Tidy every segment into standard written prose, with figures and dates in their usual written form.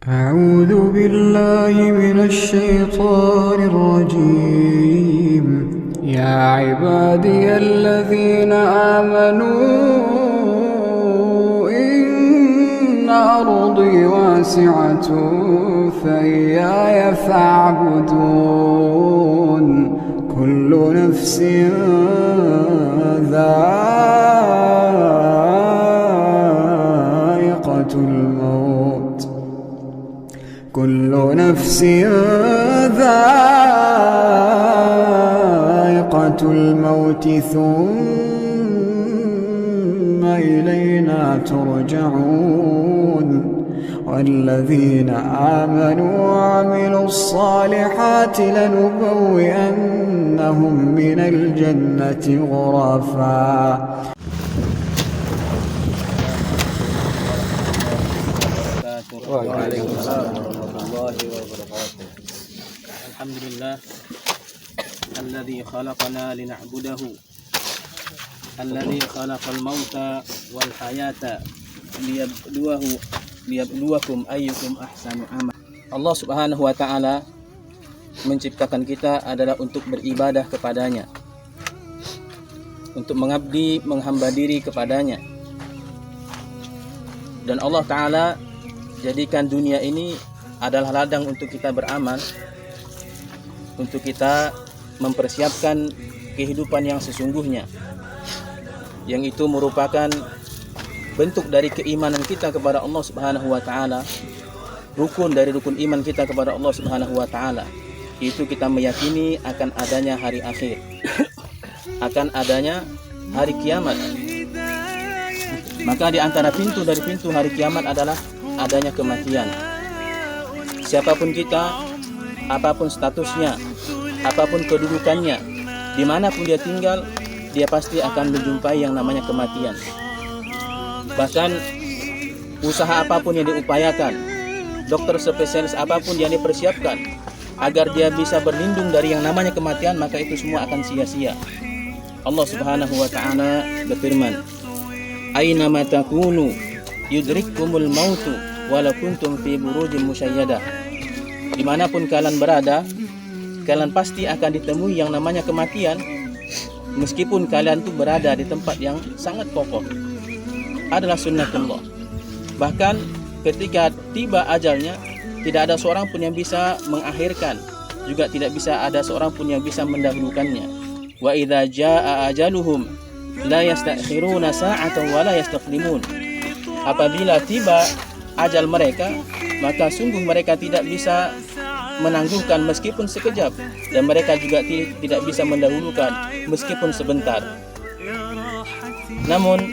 أعوذ بالله من الشيطان الرجيم. يا عبادي الذين آمنوا إن أرضي واسعة فإياي فاعبدون. كل نفس ذائقة الموت كل نفس ذائقة الموت ثم إلينا ترجعون. والذين آمنوا وعملوا الصالحات لنبوئنهم من الجنة غرفا. Waalaikumsalam warahmatullahi wabarakatuh. Alhamdulillah alladzi khalaqana lina'budahu, alladzi khalaqal mauta wal hayata liyabluwakum ayyukum ahsanu amal. Allah Subhanahu wa taala menciptakan kita adalah untuk beribadah kepadanya, untuk mengabdi, menghamba diri kepadanya. Dan Allah Ta'ala jadikan dunia ini adalah ladang untuk kita beramal, untuk kita mempersiapkan kehidupan yang sesungguhnya, yang itu merupakan bentuk dari keimanan kita kepada Allah Subhanahu wa taala, rukun dari rukun iman kita kepada Allah Subhanahu wa taala. Itu kita meyakini akan adanya hari akhir, akan adanya hari kiamat. Maka di antara pintu dari pintu hari kiamat adalah adanya kematian. Siapapun kita, apapun statusnya, apapun kedudukannya, dimanapun dia tinggal, dia pasti akan menjumpai yang namanya kematian. Bahkan usaha apapun yang diupayakan, dokter spesialis apapun yang dipersiapkan agar dia bisa berlindung dari yang namanya kematian, maka itu semua akan sia-sia. Allah Subhanahu wa taala berfirman, "Aina ma takunu yudrikkumul mautu walau kuntum fi burujin musyayyada." Dimanapun kalian berada, kalian pasti akan ditemui yang namanya kematian, meskipun kalian tuh berada di tempat yang sangat kokoh. Adalah sunnatullah. Bahkan ketika tiba ajalnya, tidak ada seorang pun yang bisa mengakhirkan, juga tidak bisa ada seorang pun yang bisa mendahulukannya. Wa idza jaa ajaluhum la yastakhiruna sa'atan wa la yastaqdimun. Apabila tiba ajal mereka, maka sungguh mereka tidak bisa menangguhkan meskipun sekejap, dan mereka juga tidak bisa mendahulukan meskipun sebentar. Namun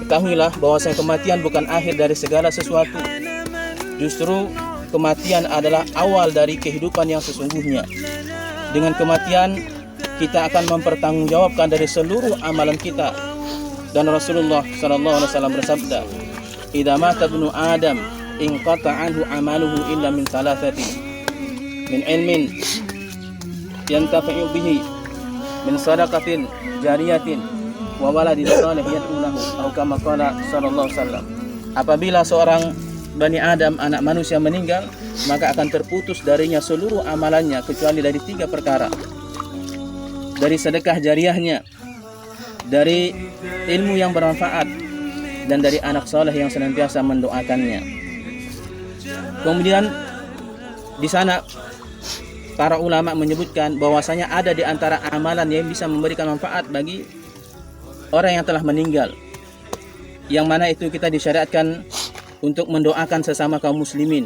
ketahuilah bahwasanya kematian bukan akhir dari segala sesuatu. Justru kematian adalah awal dari kehidupan yang sesungguhnya. Dengan kematian kita akan mempertanggungjawabkan dari seluruh amalan kita. Dan Rasulullah SAW bersabda, "Idza mata ibnu Adam inqata anhu amaluhu illa min thalathati, min ilmin yantafi'u bihi, min sadaqatin jariyatin, wa waladin salih yad'u lahu, atau kama qala sallallahu alaihi wasallam." Apabila seorang Bani Adam, anak manusia, meninggal, maka akan terputus darinya seluruh amalannya kecuali dari 3 perkara. Dari sedekah jariahnya, dari ilmu yang bermanfaat, dan dari anak saleh yang senantiasa mendoakannya. Kemudian di sana para ulama menyebutkan bahwasanya ada di antara amalan yang bisa memberikan manfaat bagi orang yang telah meninggal, yang mana itu kita disyariatkan untuk mendoakan sesama kaum muslimin.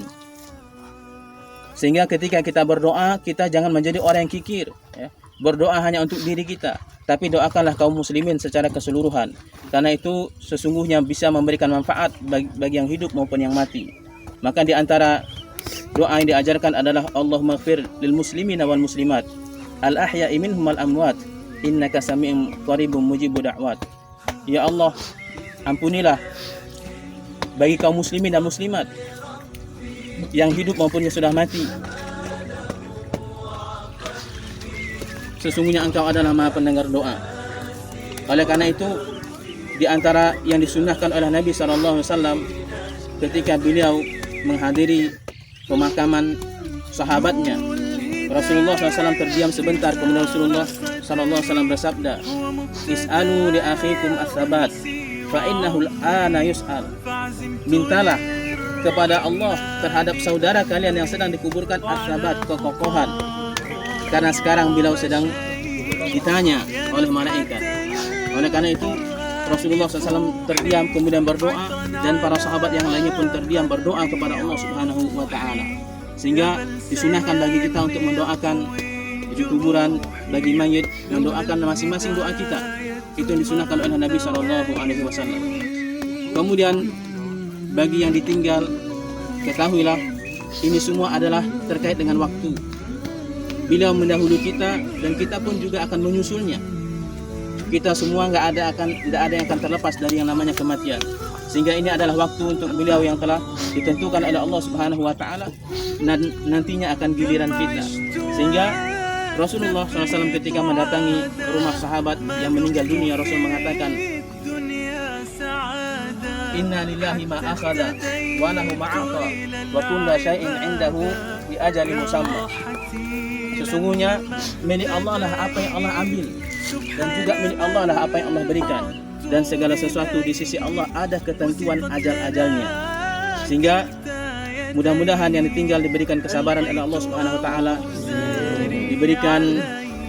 Sehingga ketika kita berdoa, kita jangan menjadi orang yang kikir, ya. Berdoa hanya untuk diri kita, tapi doakanlah kaum muslimin secara keseluruhan, karena itu sesungguhnya bisa memberikan manfaat bagi yang hidup maupun yang mati. Maka di antara doa yang diajarkan adalah Allahumma ighfir lil muslimina wal muslimat al ahya'i minhum wal amwat innaka sami'un qaribun mujibud da'wat. Ya Allah, ampunilah bagi kaum muslimin dan muslimat yang hidup maupun yang sudah mati. Sesungguhnya Engkau adalah Maha pendengar doa. Oleh karena itu, di antara yang disunnahkan oleh Nabi SAW ketika beliau menghadiri pemakaman sahabatnya, Rasulullah SAW terdiam sebentar, kemudian Rasulullah SAW bersabda, "Is'alu li akhikum as-sabat, fa innahu al-ana yus'al." Mintalah kepada Allah terhadap saudara kalian yang sedang dikuburkan as-sabat, kekokohan, karena sekarang beliau sedang ditanya oleh malaikat. Oleh karena itu Rasulullah SAW terdiam kemudian berdoa, dan para sahabat yang lainnya pun terdiam berdoa kepada Allah Subhanahu wa Ta'ala. Sehingga disunahkan bagi kita untuk mendoakan di kuburan bagi mayit, mendoakan masing-masing doa kita. Itu yang disunahkan oleh Nabi SAW. Kemudian bagi yang ditinggal, ketahuilah ini semua adalah terkait dengan waktu. Beliau mendahului kita dan kita pun juga akan menyusulnya. Kita semua tidak ada yang akan terlepas dari yang namanya kematian. Sehingga ini adalah waktu untuk beliau yang telah ditentukan oleh Allah Subhanahu wa Ta'ala, dan nantinya akan giliran kita. Sehingga Rasulullah SAW ketika mendatangi rumah sahabat yang meninggal dunia, Rasul mengatakan, "Inna lillahi ma akhadha wa lahu ma a'ta wa kullu syai'in 'indahu bi ajalin musamma." Sesungguhnya milik Allah lah apa yang Allah ambil, dan juga milik Allah lah apa yang Allah berikan, dan segala sesuatu di sisi Allah ada ketentuan ajal-ajalnya. Sehingga mudah-mudahan yang ditinggal diberikan kesabaran oleh Allah Subhanahu wa Ta'ala, diberikan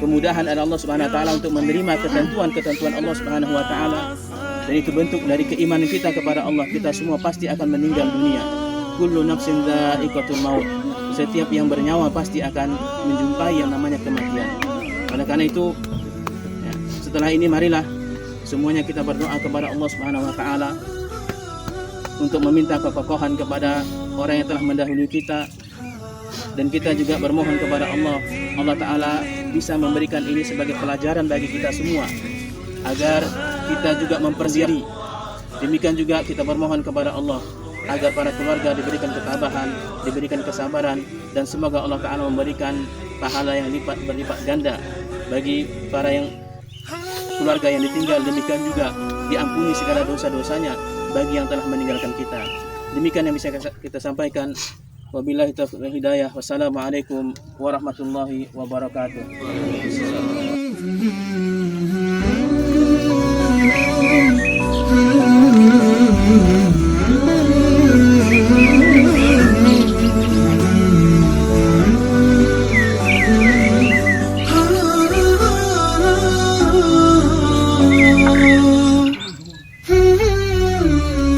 kemudahan oleh Allah Subhanahu wa Ta'ala untuk menerima ketentuan-ketentuan Allah Subhanahu wa Ta'ala. Dan itu bentuk dari keimanan kita kepada Allah. Kita semua pasti akan meninggal dunia. Kullu nafsin dha'iqatul maut. Setiap yang bernyawa pasti akan menjumpai yang namanya kematian. Oleh karena itu, setelah ini marilah semuanya kita berdoa kepada Allah Subhanahu wa Ta'ala untuk meminta kekokohan kepada orang yang telah mendahului kita, dan kita juga bermohon kepada Allah Ta'ala bisa memberikan ini sebagai pelajaran bagi kita semua agar kita juga mempersiapkan. Demikian juga kita bermohon kepada Allah agar para keluarga diberikan ketabahan, diberikan kesabaran, dan semoga Allah Ta'ala memberikan pahala yang berlipat ganda bagi para yang keluarga yang ditinggal. Demikian juga diampuni segala dosa-dosanya bagi yang telah meninggalkan kita. Demikian yang bisa kita sampaikan. Wabillahi taufiq wal hidayah. Wassalamualaikum warahmatullahi wabarakatuh.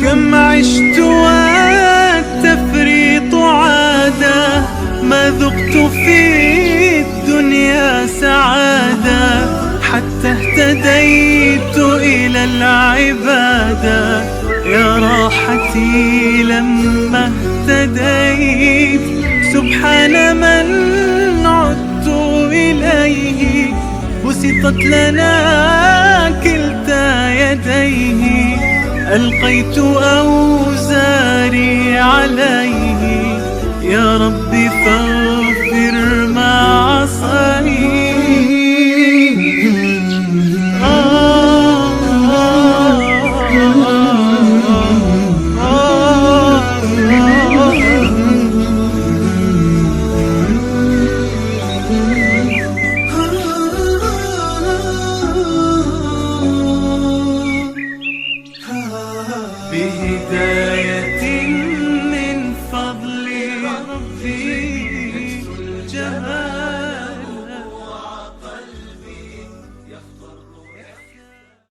كم عشت والتفريط عادة، ما ذقت في الدنيا سعادة، حتى اهتديت إلى العبادة. يا راحتي لما اهتديت، سبحان من عدت إليه، بسطت لنا كلتا يديه، ألقيت أوزاري عليه. يا ربي فاغفر ما عصاني. بهداية من فضل ربي